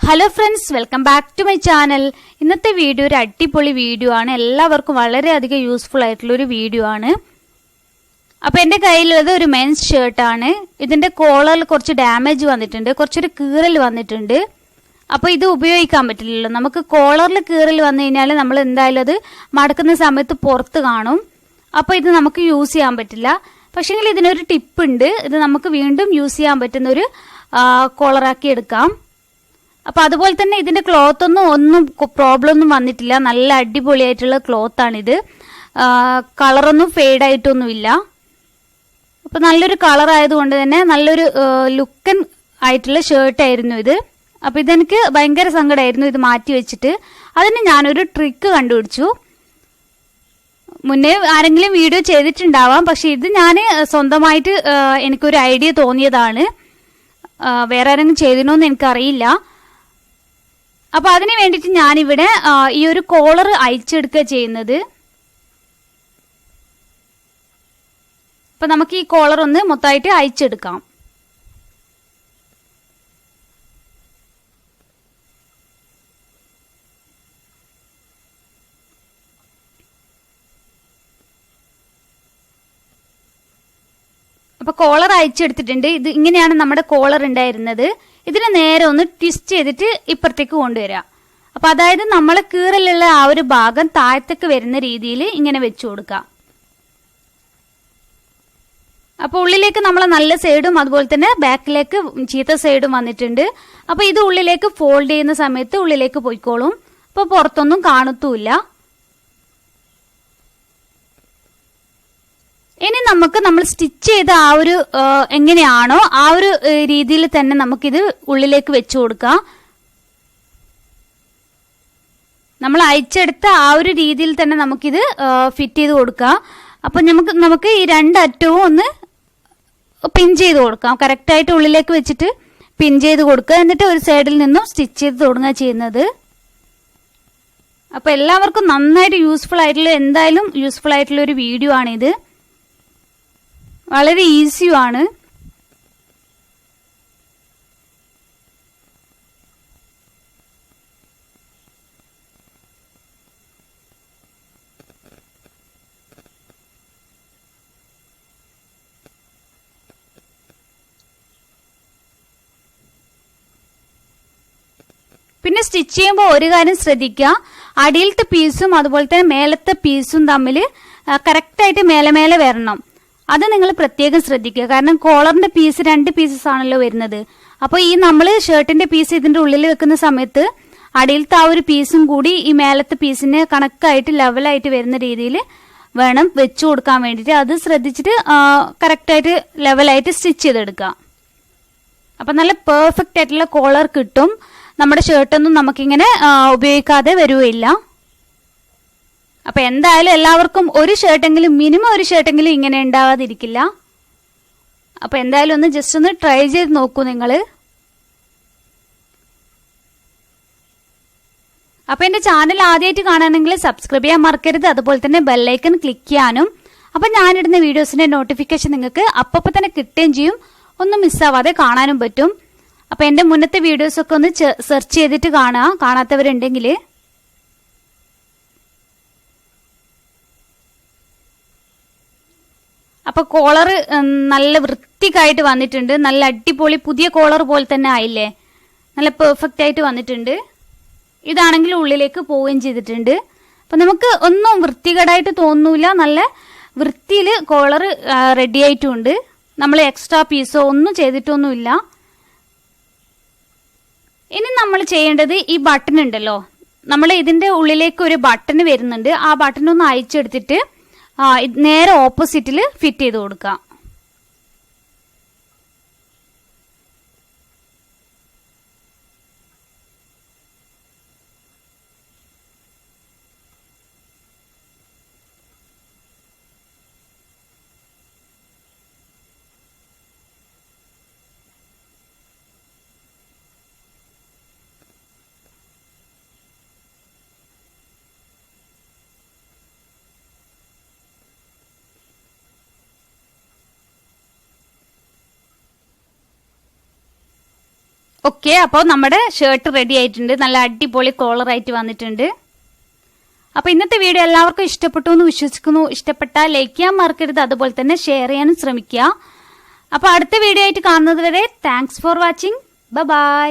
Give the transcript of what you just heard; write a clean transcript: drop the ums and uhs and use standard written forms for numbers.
Hello friends, welcome back to my channel. ഇന്നത്തെ video ഒരു അടിപൊളി വീഡിയോ ആണ്. എല്ലാവർക്കും വളരെയധികം യൂസ്ഫുൾ ആയിട്ടുള്ള ഒരു വീഡിയോ ആണ്. അപ്പോൾ എൻ്റെ കയ്യിലുള്ളത് ഒരു മെൻസ് ഷർട്ടാണ്. ഇതിൻ്റെ കോളറിൽ കുറച്ച് ഡാമേജ് വന്നിട്ടുണ്ട്, കുറച്ചൊരു കീറൽ വന്നിട്ടുണ്ട്. അപ്പോൾ ഇത് ഉപയോഗിക്കാൻ പറ്റില്ലല്ലോ. നമുക്ക് കോളറിൽ കീറൽ വന്നു കഴിഞ്ഞാൽ നമ്മൾ എന്തായാലും അത് മടക്കുന്ന സമയത്ത് പുറത്ത് കാണും. അപ്പോൾ ഇത് നമുക്ക് യൂസ് ചെയ്യാൻ പറ്റില്ല. പക്ഷേങ്കിൽ ഇതിനൊരു ടിപ്പ് ഉണ്ട്. ഇത് നമുക്ക് വീണ്ടും യൂസ് ചെയ്യാൻ പറ്റുന്ന ഒരു കോളറാക്കി എടുക്കാം. അപ്പോൾ അതുപോലെ തന്നെ ഇതിൻ്റെ ഒന്നും പ്രോബ്ലം ഒന്നും വന്നിട്ടില്ല. നല്ല അടിപൊളിയായിട്ടുള്ള ക്ലോത്താണിത്. കളറൊന്നും ഫെയ്ഡായിട്ടൊന്നുമില്ല. അപ്പോൾ നല്ലൊരു കളർ ആയതുകൊണ്ട് തന്നെ നല്ലൊരു ലുക്കൻ ആയിട്ടുള്ള ഷർട്ടായിരുന്നു ഇത്. അപ്പോൾ ഇതെനിക്ക് ഭയങ്കര സങ്കടമായിരുന്നു ഇത് മാറ്റി വെച്ചിട്ട്. അതിന് ഞാനൊരു ട്രിക്ക് കണ്ടുപിടിച്ചു. മുന്നേ ആരെങ്കിലും വീഡിയോ ചെയ്തിട്ടുണ്ടാവാം, പക്ഷെ ഇത് ഞാൻ സ്വന്തമായിട്ട് എനിക്കൊരു ഐഡിയ തോന്നിയതാണ്. വേറെ ആരെങ്കിലും ചെയ്തിനോന്ന് എനിക്കറിയില്ല. അപ്പൊ അതിന് വേണ്ടിയിട്ട് ഞാനിവിടെ ഈ ഒരു കോളർ അയച്ചെടുക്കുക ചെയ്യുന്നത്. അപ്പൊ നമുക്ക് ഈ കോളർ ഒന്ന് മൊത്തമായിട്ട് അയച്ചെടുക്കാം. അപ്പൊ കോളർ അയച്ചെടുത്തിട്ടുണ്ട്. ഇത് ഇങ്ങനെയാണ് നമ്മുടെ കോളർ ഉണ്ടായിരുന്നത്. ഇതിനെ നേരെ ഒന്ന് ട്വിസ്റ്റ് ചെയ്തിട്ട് ഇപ്പുറത്തേക്ക് കൊണ്ടുവരാം. അപ്പൊ അതായത് നമ്മളെ കീറലുള്ള ആ ഒരു ഭാഗം താഴത്തേക്ക് വരുന്ന രീതിയിൽ ഇങ്ങനെ വെച്ചു കൊടുക്കാം. അപ്പൊ ഉള്ളിലേക്ക് നമ്മളെ നല്ല സൈഡും അതുപോലെ തന്നെ ബാക്കിലേക്ക് ചീത്ത സൈഡും വന്നിട്ടുണ്ട്. അപ്പൊ ഇത് ഉള്ളിലേക്ക് ഫോൾഡ് ചെയ്യുന്ന സമയത്ത് ഉള്ളിലേക്ക് പോയിക്കോളും. അപ്പൊ പുറത്തൊന്നും കാണത്തുമില്ല. ഇനി നമ്മൾ സ്റ്റിച്ച് ചെയ്ത ആ ഒരു എങ്ങനെയാണോ ആ ഒരു രീതിയിൽ തന്നെ നമുക്കിത് ഉള്ളിലേക്ക് വെച്ചു കൊടുക്കാം. നമ്മൾ അയച്ചെടുത്ത ആ ഒരു രീതിയിൽ തന്നെ നമുക്കിത് ഫിറ്റ് ചെയ്ത് കൊടുക്കാം. അപ്പൊ നമുക്ക് ഈ രണ്ടറ്റവും ഒന്ന് പിൻ ചെയ്ത് കൊടുക്കാം. കറക്റ്റായിട്ട് ഉള്ളിലേക്ക് വെച്ചിട്ട് പിൻ ചെയ്ത് കൊടുക്കുക. എന്നിട്ട് ഒരു സൈഡിൽ നിന്നും സ്റ്റിച്ച് ചെയ്ത് തുടങ്ങുക ചെയ്യുന്നത്. അപ്പൊ എല്ലാവർക്കും നന്നായിട്ട് യൂസ്ഫുൾ ആയിട്ടുള്ള ഒരു വീഡിയോ ആണിത്. വളരെ ഈസിയുമാണ്. പിന്നെ സ്റ്റിച്ച് ചെയ്യുമ്പോൾ ഒരു കാര്യം ശ്രദ്ധിക്കുക, അടിയിലത്തെ പീസും അതുപോലെ തന്നെ മേലത്തെ പീസും തമ്മിൽ കറക്റ്റായിട്ട് മേലെ വരണം. അത് നിങ്ങൾ പ്രത്യേകം ശ്രദ്ധിക്കുക. കാരണം കോളറിന്റെ പീസ് 2 പീസസ് ആണല്ലോ വരുന്നത്. അപ്പോൾ ഈ നമ്മൾ ഷർട്ടിന്റെ പീസ് ഇതിന്റെ ഉള്ളിൽ വെക്കുന്ന സമയത്ത് അടിയിലത്തെ ആ ഒരു പീസും കൂടി ഈ മേലത്തെ പീസിന് കണക്കായിട്ട് ലെവലായിട്ട് വരുന്ന രീതിയിൽ വേണം വെച്ചു കൊടുക്കാൻ വേണ്ടിയിട്ട്. അത് ശ്രദ്ധിച്ചിട്ട് കറക്റ്റായിട്ട് ലെവലായിട്ട് സ്റ്റിച്ച് ചെയ്തെടുക്കുക. അപ്പൊ നല്ല പെർഫെക്റ്റ് ആയിട്ടുള്ള കോളർ കിട്ടും. നമ്മുടെ ഷർട്ടൊന്നും നമുക്കിങ്ങനെ ഉപയോഗിക്കാതെ വരുകയില്ല. അപ്പൊ എന്തായാലും എല്ലാവർക്കും മിനിമം ഒരു ഷർട്ടെങ്കിലും ഇങ്ങനെ ഉണ്ടാവാതിരിക്കില്ല. അപ്പൊ എന്തായാലും ഒന്ന് ജസ്റ്റ് ഒന്ന് ട്രൈ ചെയ്ത് നോക്കൂ നിങ്ങൾ. അപ്പൊ എന്റെ ചാനൽ ആദ്യമായിട്ട് കാണുകയാണെങ്കിൽ സബ്സ്ക്രൈബ് ചെയ്യാൻ മറക്കരുത്. അതുപോലെ തന്നെ ബെല്ലൈക്കൺ ക്ലിക്ക് ചെയ്യാനും. അപ്പൊ ഞാനിടുന്ന വീഡിയോസിന്റെ നോട്ടിഫിക്കേഷൻ നിങ്ങൾക്ക് അപ്പൊ തന്നെ കിട്ടുകയും ചെയ്യും. ഒന്നും മിസ്സാവാതെ കാണാനും പറ്റും. അപ്പൊ എന്റെ മുന്നത്തെ വീഡിയോസ് ഒക്കെ ഒന്ന് സെർച്ച് ചെയ്തിട്ട് കാണാത്തവരുണ്ടെങ്കിൽ. അപ്പൊ കോളർ നല്ല വൃത്തിക്കായിട്ട് വന്നിട്ടുണ്ട്. നല്ല അടിപൊളി പുതിയ കോളർ പോലെ തന്നെ ആയില്ലേ. നല്ല പെർഫെക്റ്റ് ആയിട്ട് വന്നിട്ടുണ്ട്. ഇതാണെങ്കിൽ ഉള്ളിലേക്ക് പോവുകയും ചെയ്തിട്ടുണ്ട്. അപ്പൊ നമുക്ക് ഒന്നും വൃത്തികേടായിട്ട് തോന്നൂല. നല്ല വൃത്തിയിൽ കോളർ റെഡി ആയിട്ടുണ്ട്. നമ്മൾ എക്സ്ട്രാ പീസോ ഒന്നും ചെയ്തിട്ടൊന്നുമില്ല. ഇനി നമ്മൾ ചെയ്യേണ്ടത് ഈ ബട്ടൺ ഉണ്ടല്ലോ, നമ്മൾ ഇതിന്റെ ഉള്ളിലേക്ക് ഒരു ബട്ടൺ വരുന്നുണ്ട്. ആ ബട്ടൺ ഒന്ന് അയച്ചെടുത്തിട്ട് നേരെ ഓപ്പോസിറ്റിൽ ഫിറ്റ് ചെയ്ത് കൊടുക്കാം. ഓക്കെ, അപ്പോൾ നമ്മുടെ ഷർട്ട് റെഡി ആയിട്ടുണ്ട്. നല്ല അടിപൊളി കോളർ ആയിട്ട് വന്നിട്ടുണ്ട്. അപ്പോൾ ഇന്നത്തെ വീഡിയോ എല്ലാവർക്കും ഇഷ്ടപ്പെട്ടു എന്ന് വിശ്വസിക്കുന്നു. ഇഷ്ടപ്പെട്ടാൽ ലൈക്ക് ചെയ്യാൻ മറക്കരുത്, അതുപോലെ തന്നെ ഷെയർ ചെയ്യാനും ശ്രമിക്കുക. അപ്പോൾ അടുത്ത വീഡിയോ ആയിട്ട് കാണുന്നത് വരെ താങ്ക്സ് ഫോർ വാച്ചിങ്. ബൈ.